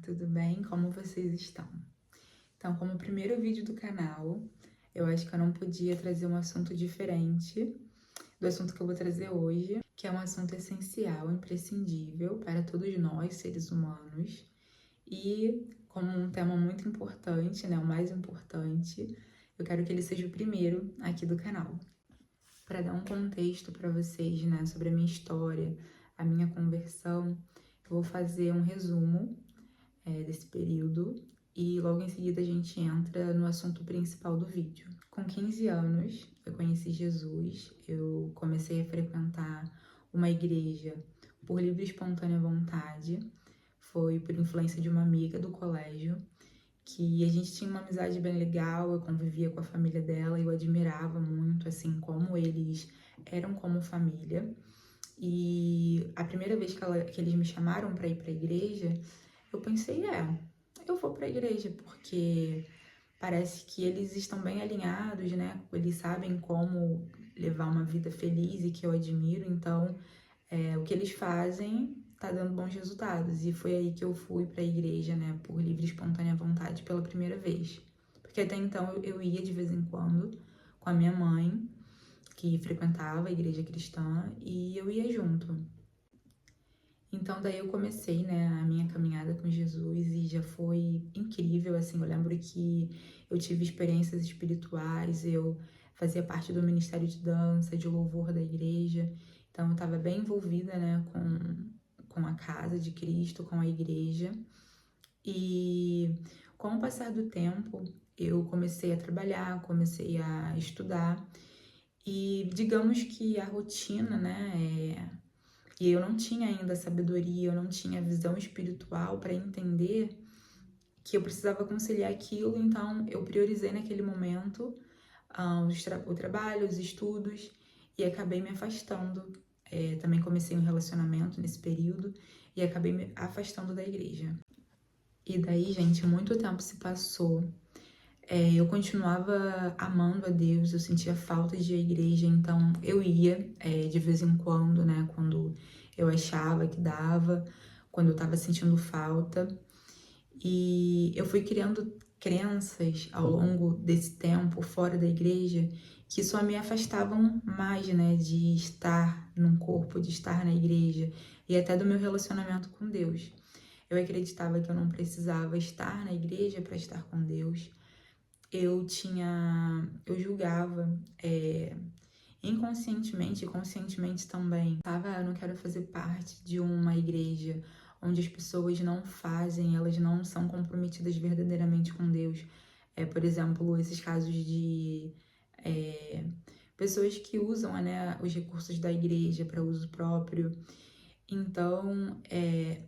tudo bem? Como vocês estão? Então, como primeiro vídeo do canal, eu acho que eu não podia trazer um assunto diferente do assunto que eu vou trazer hoje, que é um assunto essencial, imprescindível para todos nós, seres humanos, e como um tema muito importante, né, o mais importante, eu quero que ele seja o primeiro aqui do canal. Para dar um contexto para vocês, né, sobre a minha história, a minha conversão, eu vou fazer um resumo desse período e logo em seguida a gente entra no assunto principal do vídeo. Com 15 anos, eu conheci Jesus, eu comecei a frequentar uma igreja por livre e espontânea vontade, foi por influência de uma amiga do colégio, que a gente tinha uma amizade bem legal, eu convivia com a família dela e eu admirava muito, assim, como eles eram como família. E a primeira vez que eles me chamaram para ir para a igreja, eu pensei, eu vou para a igreja, porque parece que eles estão bem alinhados, né? Eles sabem como levar uma vida feliz e que eu admiro, então o que eles fazem tá dando bons resultados. E foi aí que eu fui para a igreja, né? Por livre e espontânea vontade pela primeira vez. Porque até então eu ia de vez em quando com a minha mãe, que frequentava a igreja cristã, e eu ia junto. Então daí eu comecei, né, a minha caminhada com Jesus e já foi incrível, assim, eu lembro que eu tive experiências espirituais, eu fazia parte do ministério de dança, de louvor da igreja, então eu estava bem envolvida, né, com a casa de Cristo, com a igreja, e com o passar do tempo eu comecei a trabalhar, comecei a estudar, e digamos que a rotina, né, e eu não tinha ainda sabedoria, eu não tinha visão espiritual para entender que eu precisava conciliar aquilo, então eu priorizei naquele momento o trabalho, os estudos e acabei me afastando. Também comecei um relacionamento nesse período e acabei me afastando da igreja. E daí, gente, muito tempo se passou. Eu continuava amando a Deus, eu sentia falta de ir à igreja, então eu ia de vez em quando, né, quando eu achava que dava, quando eu tava sentindo falta. E eu fui criando crenças ao longo desse tempo fora da igreja que só me afastavam mais, né, de estar num corpo, de estar na igreja e até do meu relacionamento com Deus. Eu acreditava que eu não precisava estar na igreja para estar com Deus. Eu julgava inconscientemente e conscientemente também, eu não quero fazer parte de uma igreja onde as pessoas não fazem, elas não são comprometidas verdadeiramente com Deus. Por exemplo, esses casos de pessoas que usam, né, os recursos da igreja para uso próprio. Então,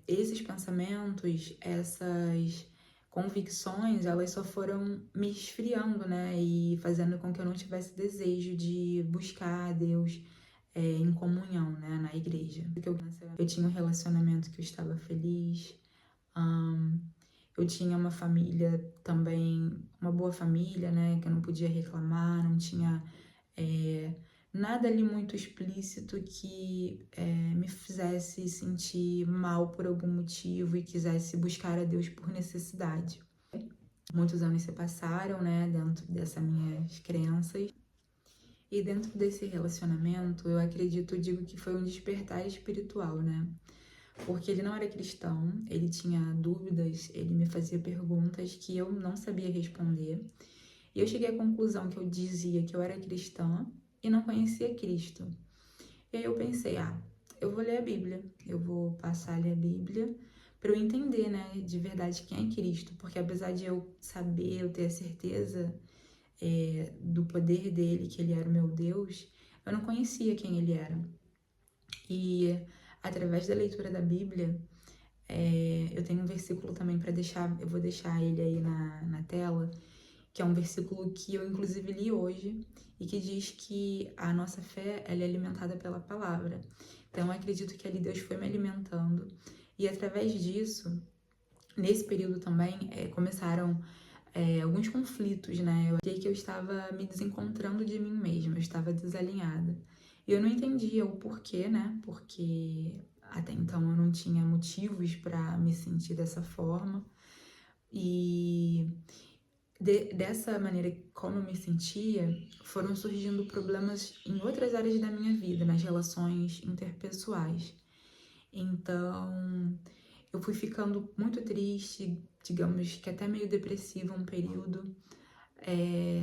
esses pensamentos, essas convicções, elas só foram me esfriando, né? E fazendo com que eu não tivesse desejo de buscar a Deus em comunhão, né? Na igreja. Porque eu tinha um relacionamento que eu estava feliz, eu tinha uma família também, uma boa família, né? Que eu não podia reclamar, não tinha nada ali muito explícito que me fizesse sentir mal por algum motivo e quisesse buscar a Deus por necessidade. Muitos anos se passaram, né, dentro dessas minhas crenças. E dentro desse relacionamento, eu digo que foi um despertar espiritual, né? Porque ele não era cristão, ele tinha dúvidas, ele me fazia perguntas que eu não sabia responder. E eu cheguei à conclusão que eu dizia que eu era cristã e não conhecia Cristo. E aí eu pensei, eu vou ler a Bíblia, eu vou passar a ler a Bíblia para eu entender, né, de verdade quem é Cristo, porque apesar de eu saber, eu ter a certeza do poder dele, que ele era o meu Deus, eu não conhecia quem ele era. E através da leitura da Bíblia, eu tenho um versículo também para deixar, eu vou deixar ele aí na tela, que é um versículo que eu inclusive li hoje e que diz que a nossa fé ela é alimentada pela palavra. Então eu acredito que ali Deus foi me alimentando e através disso, nesse período também, começaram alguns conflitos, né? Eu achei que eu estava me desencontrando de mim mesma, eu estava desalinhada. E eu não entendia o porquê, né? Porque Até então eu não tinha motivos para me sentir dessa forma. E dessa maneira como eu me sentia, foram surgindo problemas em outras áreas da minha vida, nas relações interpessoais. Então, eu fui ficando muito triste, digamos que até meio depressiva um período.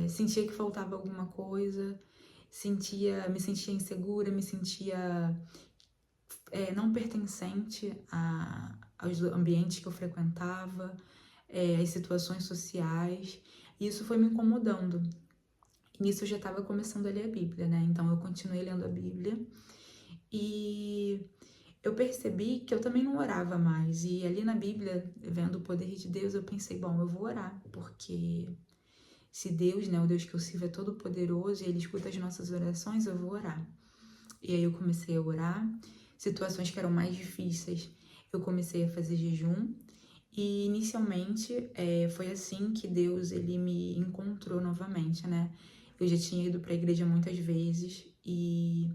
Sentia que faltava alguma coisa, me sentia insegura, me sentia não pertencente aos ambientes que eu frequentava, às situações sociais. E isso foi me incomodando. E nisso eu já estava começando a ler a Bíblia, né? Então eu continuei lendo a Bíblia e eu percebi que eu também não orava mais. E ali na Bíblia, vendo o poder de Deus, eu pensei, bom, eu vou orar, porque se Deus, né, o Deus que eu sirvo é todo poderoso e Ele escuta as nossas orações, eu vou orar. E aí eu comecei a orar, situações que eram mais difíceis, eu comecei a fazer jejum. E inicialmente foi assim que Deus ele me encontrou novamente, né? Eu já tinha ido para a igreja muitas vezes e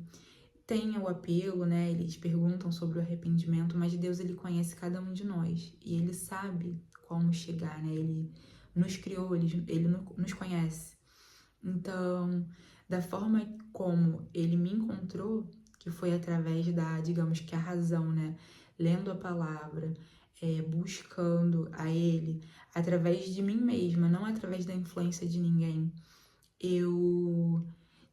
tem o apelo, né? Eles perguntam sobre o arrependimento, mas Deus ele conhece cada um de nós e ele sabe como chegar, né? Ele nos criou, ele nos conhece. Então, da forma como ele me encontrou, que foi através da, digamos que a razão, né? Lendo a palavra, buscando a ele, através de mim mesma, não através da influência de ninguém. Eu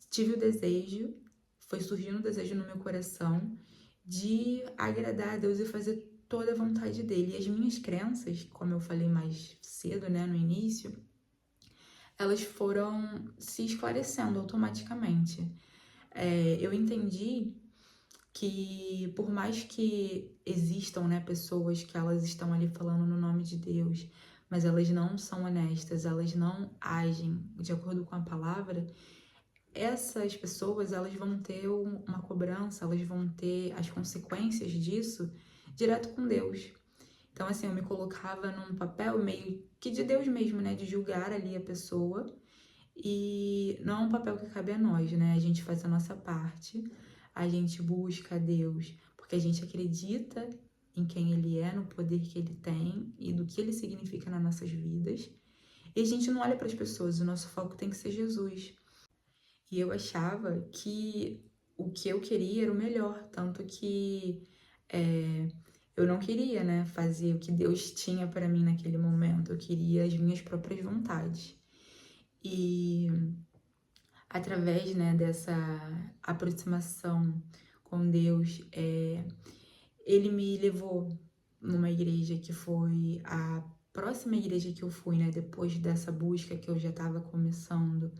tive o desejo, foi surgindo o desejo no meu coração de agradar a Deus e fazer toda a vontade dele. E as minhas crenças, como eu falei mais cedo, né, no início, elas foram se esclarecendo automaticamente. Eu entendi que por mais que existam, né, pessoas que elas estão ali falando no nome de Deus, mas elas não são honestas, elas não agem de acordo com a palavra, essas pessoas elas vão ter uma cobrança, elas vão ter as consequências disso direto com Deus. Então, assim, eu me colocava num papel meio que de Deus mesmo, né, de julgar ali a pessoa, e não é um papel que cabe a nós, né? A gente faz a nossa parte, a gente busca a Deus, porque a gente acredita em quem Ele é, no poder que Ele tem e do que Ele significa nas nossas vidas. E a gente não olha para as pessoas, o nosso foco tem que ser Jesus. E eu achava que o que eu queria era o melhor, tanto que eu não queria, né, fazer o que Deus tinha para mim naquele momento, eu queria as minhas próprias vontades. E através, né, dessa aproximação com Deus, ele me levou numa igreja que foi a próxima igreja que eu fui, né, depois dessa busca que eu já estava começando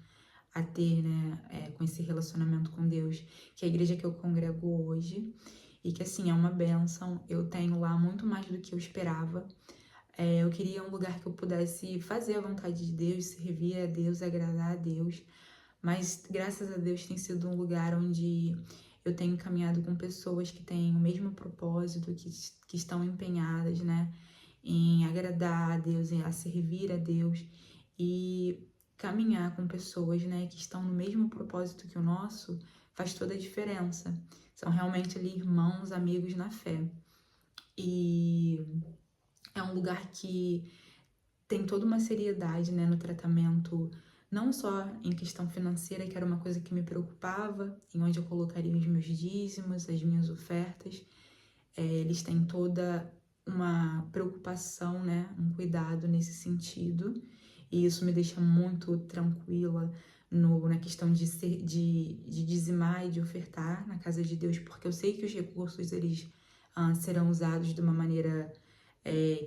a ter, né, com esse relacionamento com Deus, que é a igreja que eu congrego hoje, e que, assim, é uma bênção, eu tenho lá muito mais do que eu esperava. Eu queria um lugar que eu pudesse fazer a vontade de Deus, servir a Deus, agradar a Deus, mas graças a Deus tem sido um lugar onde eu tenho caminhado com pessoas que têm o mesmo propósito, que estão empenhadas, né, em agradar a Deus, a servir a Deus e caminhar com pessoas, né, que estão no mesmo propósito que o nosso faz toda a diferença. São realmente ali irmãos, amigos na fé. E é um lugar que tem toda uma seriedade, né, no tratamento, não só em questão financeira, que era uma coisa que me preocupava, em onde eu colocaria os meus dízimos, as minhas ofertas. Eles têm toda uma preocupação, né, um cuidado nesse sentido, e isso me deixa muito tranquila na questão de dizimar e de ofertar na casa de Deus, porque eu sei que os recursos eles serão usados de uma maneira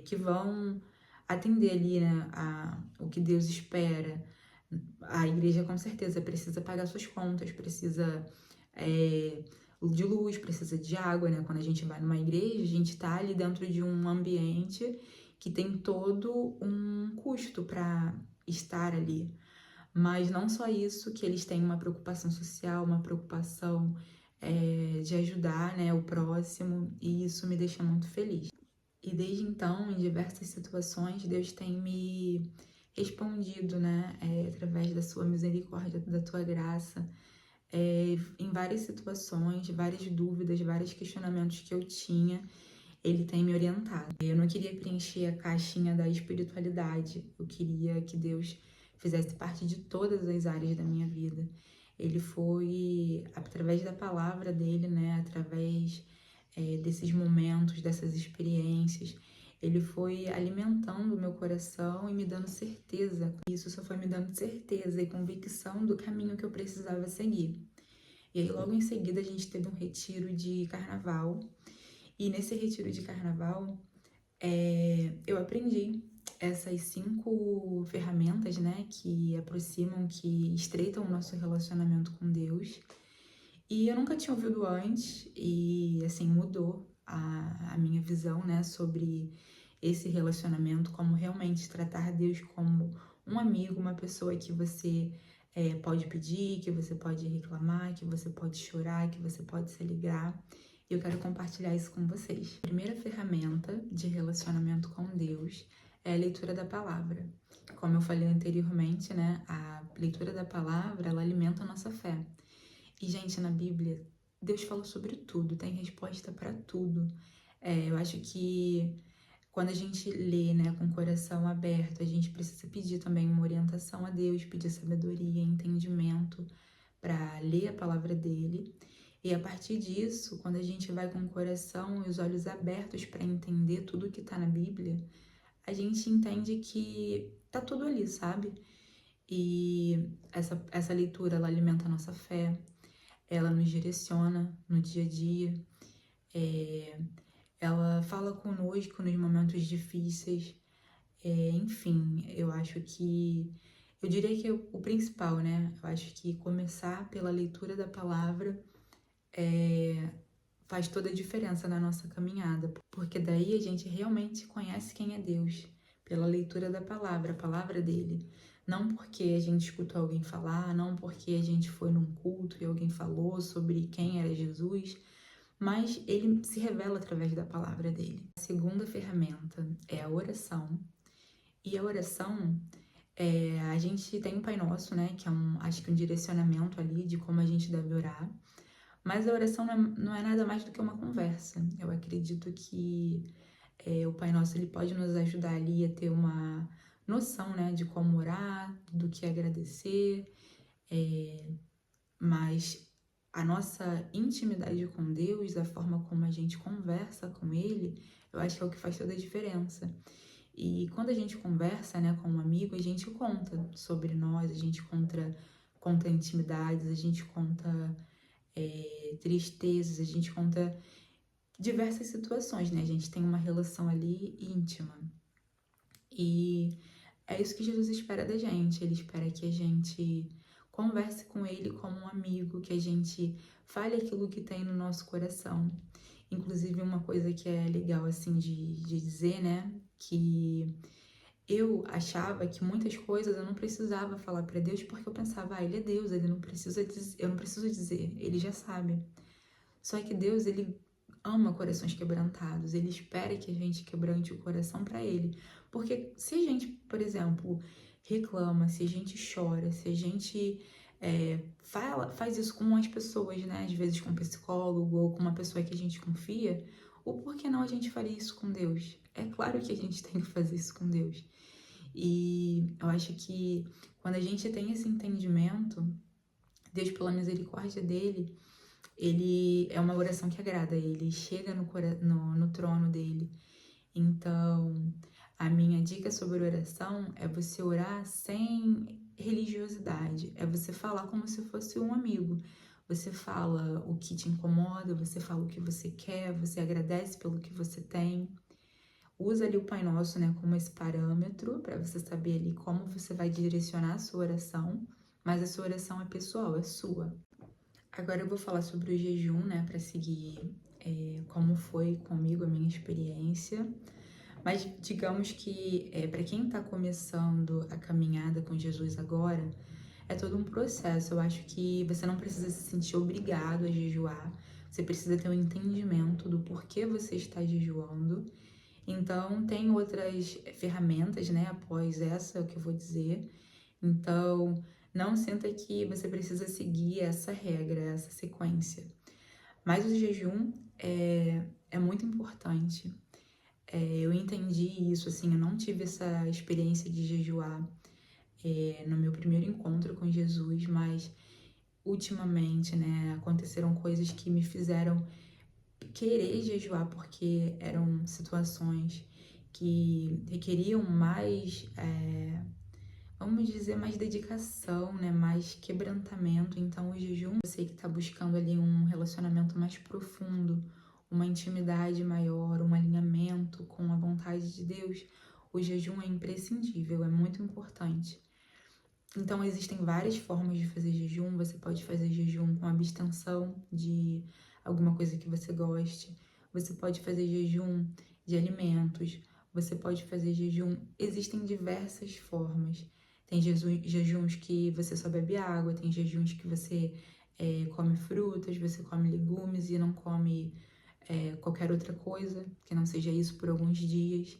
que vão atender ali, né, o que Deus espera. A igreja com certeza precisa pagar suas contas, precisa de luz, precisa de água, né? Quando a gente vai numa igreja, a gente tá ali dentro de um ambiente que tem todo um custo para estar ali. Mas não só isso, que eles têm uma preocupação social, uma preocupação de ajudar, né, o próximo, e isso me deixa muito feliz. E desde então, em diversas situações, Deus tem me respondido, né, através da sua misericórdia, da tua graça, em várias situações, várias dúvidas, vários questionamentos que eu tinha, ele tem me orientado. Eu não queria preencher a caixinha da espiritualidade, eu queria que Deus fizesse parte de todas as áreas da minha vida. Ele foi, através da palavra dele, né, através desses momentos, dessas experiências, ele foi alimentando o meu coração e me dando certeza. Isso só foi me dando certeza e convicção do caminho que eu precisava seguir. E aí, logo em seguida, a gente teve um retiro de carnaval. E nesse retiro de carnaval, eu aprendi essas 5 ferramentas, né, que aproximam, que estreitam o nosso relacionamento com Deus. E eu nunca tinha ouvido antes, e assim, mudou a minha visão, né, sobre esse relacionamento, como realmente tratar Deus como um amigo, uma pessoa que você pode pedir, que você pode reclamar, que você pode chorar, que você pode se alegrar. E eu quero compartilhar isso com vocês. A primeira ferramenta de relacionamento com Deus é a leitura da palavra. Como eu falei anteriormente, né, a leitura da palavra, ela alimenta a nossa fé. E, gente, na Bíblia, Deus fala sobre tudo, tem resposta para tudo. Eu acho que quando a gente lê, né, com o coração aberto, a gente precisa pedir também uma orientação a Deus, pedir sabedoria, entendimento para ler a palavra dele. E a partir disso, quando a gente vai com o coração e os olhos abertos para entender tudo que está na Bíblia, a gente entende que tá tudo ali, sabe? E essa leitura, ela alimenta a nossa fé, ela nos direciona no dia a dia, ela fala conosco nos momentos difíceis, enfim, eu diria que o principal, né? Eu acho que começar pela leitura da palavra faz toda a diferença na nossa caminhada, porque daí a gente realmente conhece quem é Deus, pela leitura da palavra, a palavra dele. Não porque a gente escutou alguém falar, não porque a gente foi num culto e alguém falou sobre quem era Jesus, mas ele se revela através da palavra dele. A segunda ferramenta é a oração. E a oração, a gente tem um Pai Nosso, né, que é acho que um direcionamento ali de como a gente deve orar. Mas a oração não é nada mais do que uma conversa. Eu acredito que o Pai Nosso ele pode nos ajudar ali a ter uma noção, né, de como orar, do que agradecer, mas a nossa intimidade com Deus, a forma como a gente conversa com Ele, eu acho que é o que faz toda a diferença. E quando a gente conversa, né, com um amigo, a gente conta sobre nós, a gente conta intimidades, a gente conta tristezas, a gente conta diversas situações, né? A gente tem uma relação ali íntima. E é isso que Jesus espera da gente. Ele espera que a gente converse com Ele como um amigo, que a gente fale aquilo que tem no nosso coração. Inclusive, uma coisa que é legal, assim, de dizer, né? Que eu achava que muitas coisas eu não precisava falar para Deus, porque eu pensava, Ele é Deus, Ele não precisa dizer, eu não preciso dizer, Ele já sabe. Só que Deus, Ele ama corações quebrantados, Ele espera que a gente quebrante o coração para Ele. Porque se a gente, por exemplo, reclama, se a gente chora, se a gente faz isso com as pessoas, né? Às vezes com um psicólogo ou com uma pessoa que a gente confia, ou por que não a gente faria isso com Deus? É claro que a gente tem que fazer isso com Deus. E eu acho que quando a gente tem esse entendimento, Deus, pela misericórdia dele, ele é uma oração que agrada ele, chega no trono dele. Então, a minha dica sobre oração é você orar sem religiosidade, é você falar como se fosse um amigo. Você fala o que te incomoda, você fala o que você quer, você agradece pelo que você tem. Usa ali o Pai Nosso, né, como esse parâmetro para você saber ali como você vai direcionar a sua oração, mas a sua oração é pessoal, é sua. Agora eu vou falar sobre o jejum, né, para seguir como foi comigo a minha experiência. Mas digamos que para quem está começando a caminhada com Jesus agora, é todo um processo. Eu acho que você não precisa se sentir obrigado a jejuar. Você precisa ter um entendimento do porquê você está jejuando. Então, tem outras ferramentas, né, após essa, é o que eu vou dizer. Então, Não sinta que você precisa seguir essa regra, essa sequência. Mas o jejum é muito importante. Eu entendi isso, assim, eu não tive essa experiência de jejuar no meu primeiro encontro com Jesus, mas ultimamente, né, aconteceram coisas que me fizeram querer jejuar, porque eram situações que requeriam mais, vamos dizer, mais dedicação, né, mais quebrantamento. Então, o jejum, você que está buscando ali um relacionamento mais profundo, uma intimidade maior, um alinhamento com a vontade de Deus, o jejum é imprescindível, é muito importante. Então, existem várias formas de fazer jejum. Você pode fazer jejum com abstenção de alguma coisa que você goste. Você pode fazer jejum de alimentos. Você pode fazer jejum. Existem diversas formas. Tem jejuns que você só bebe água, tem jejuns que você come frutas, você come legumes e não come qualquer outra coisa que não seja isso por alguns dias.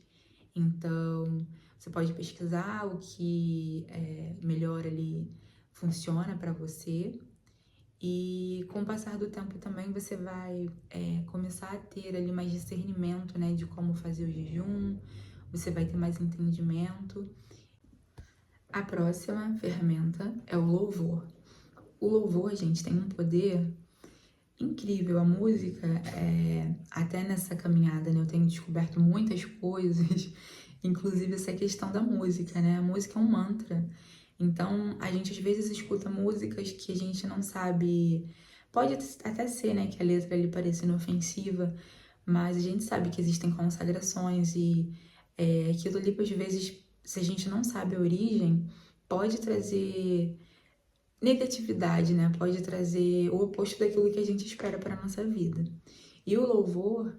Então, você pode pesquisar o que melhor ali funciona para você. E com o passar do tempo também você vai começar a ter ali mais discernimento, né, de como fazer o jejum. Você vai ter mais entendimento. A próxima ferramenta é o louvor. O louvor, gente, tem um poder incrível. A música, até nessa caminhada, né, eu tenho descoberto muitas coisas, inclusive essa questão da música, né? A música é um mantra. Então, a gente às vezes escuta músicas que a gente não sabe. Pode até ser, né, que a letra ali pareça inofensiva, mas a gente sabe que existem consagrações e aquilo ali, às vezes, se a gente não sabe a origem, pode trazer negatividade, né? Pode trazer o oposto daquilo que a gente espera para nossa vida. E o louvor,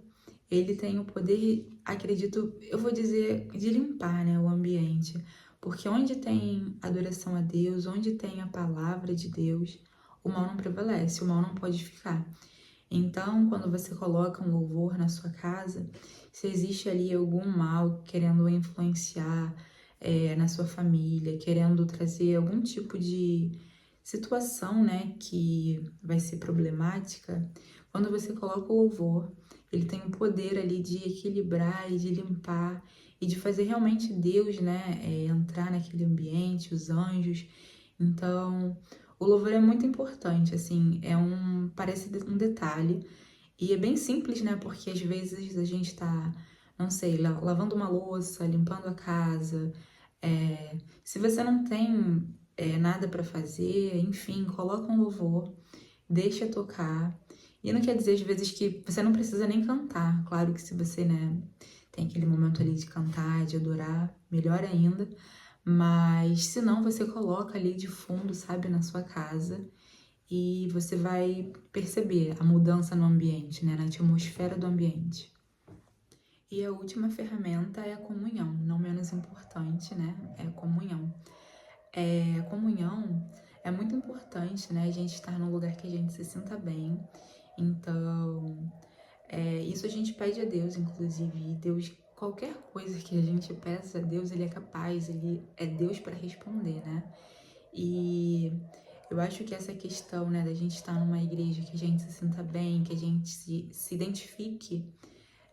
ele tem o poder, acredito, eu vou dizer, de limpar, né, o ambiente. Porque onde tem adoração a Deus, onde tem a palavra de Deus, o mal não prevalece, o mal não pode ficar. Então, quando você coloca um louvor na sua casa, se existe ali algum mal querendo influenciar na sua família, querendo trazer algum tipo de situação, né, que vai ser problemática, quando você coloca o louvor, ele tem o poder ali de equilibrar e de limpar e de fazer realmente Deus, né, entrar naquele ambiente, os anjos. Então, o louvor é muito importante, assim, parece um detalhe e é bem simples, né, porque às vezes a gente tá, não sei, lavando uma louça, limpando a casa, se você não tem nada para fazer, enfim, coloca um louvor, deixa tocar. E não quer dizer, às vezes, que você não precisa nem cantar. Claro que se você, né, tem aquele momento ali de cantar, de adorar, melhor ainda. Mas se não, você coloca ali de fundo, sabe, na sua casa. E você vai perceber a mudança no ambiente, né, na atmosfera do ambiente. E a última ferramenta é a comunhão, não menos importante, né? É a comunhão. A comunhão é muito importante, né? A gente estar num lugar que a gente se sinta bem. Então, isso a gente pede a Deus, inclusive. E Deus, qualquer coisa que a gente peça a Deus, Ele é capaz, Ele é Deus para responder, né? E eu acho que essa questão, né, da gente estar numa igreja que a gente se sinta bem, que a gente se identifique,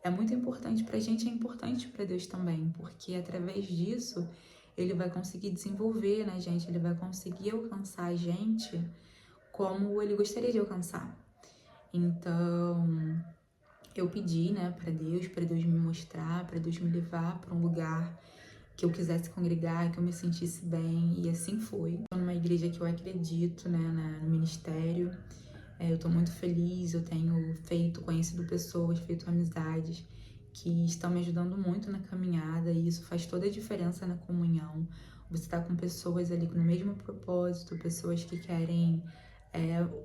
é muito importante pra gente, é importante para Deus também, porque através disso ele vai conseguir desenvolver na gente, ele vai conseguir alcançar a gente como ele gostaria de alcançar. Então, eu pedi, né, para Deus me mostrar, para Deus me levar para um lugar que eu quisesse congregar, que eu me sentisse bem, e assim foi. Estou numa igreja que eu acredito, né, no ministério. Eu tô muito feliz, eu tenho conhecido pessoas, feito amizades que estão me ajudando muito na caminhada e isso faz toda a diferença na comunhão. Você tá com pessoas ali com o mesmo propósito, pessoas que querem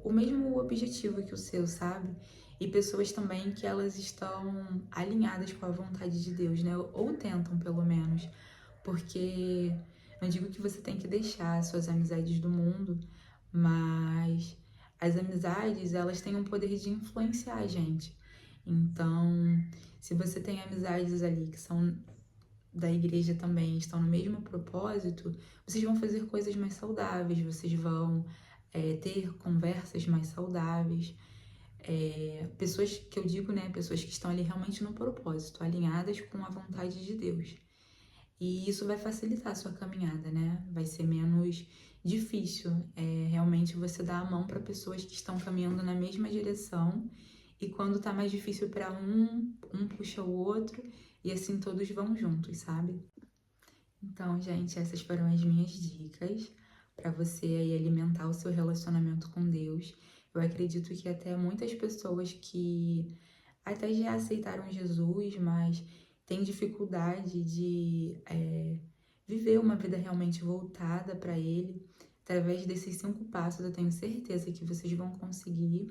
o mesmo objetivo que o seu, sabe? E pessoas também que elas estão alinhadas com a vontade de Deus, né? Ou tentam, pelo menos. Porque não digo que você tem que deixar suas amizades do mundo, mas as amizades, elas têm um poder de influenciar a gente. Então, se você tem amizades ali que são da igreja também estão no mesmo propósito, vocês vão fazer coisas mais saudáveis, vocês vão ter conversas mais saudáveis. Pessoas que eu digo, né, pessoas que estão ali realmente no propósito, alinhadas com a vontade de Deus. E isso vai facilitar a sua caminhada, né? Vai ser menos difícil, realmente você dar a mão para pessoas que estão caminhando na mesma direção. E quando tá mais difícil para um puxa o outro e assim todos vão juntos, sabe? Então, gente, essas foram as minhas dicas para você aí alimentar o seu relacionamento com Deus. Eu acredito que até muitas pessoas que até já aceitaram Jesus, mas têm dificuldade de viver uma vida realmente voltada para Ele. Através desses 5 passos, eu tenho certeza que vocês vão conseguir.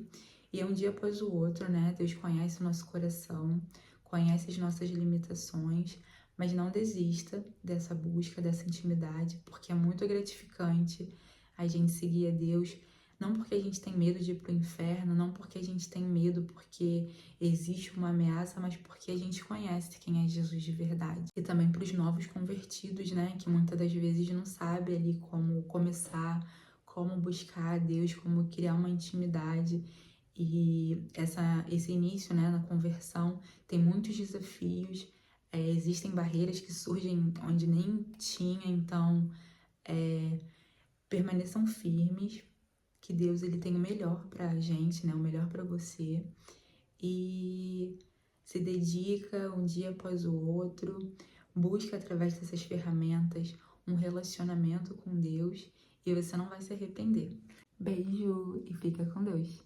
E é um dia após o outro, né? Deus conhece o nosso coração, conhece as nossas limitações, mas não desista dessa busca, dessa intimidade, porque é muito gratificante a gente seguir a Deus, não porque a gente tem medo de ir pro inferno, não porque a gente tem medo porque existe uma ameaça, mas porque a gente conhece quem é Jesus de verdade. E também para os novos convertidos, né, que muitas das vezes não sabe ali como começar, como buscar a Deus, como criar uma intimidade. E esse início, né, na conversão tem muitos desafios, existem barreiras que surgem onde nem tinha, então permaneçam firmes, que Deus ele tem o melhor pra gente, né, o melhor pra você, e se dedica um dia após o outro, busca através dessas ferramentas um relacionamento com Deus e você não vai se arrepender. Beijo e fica com Deus!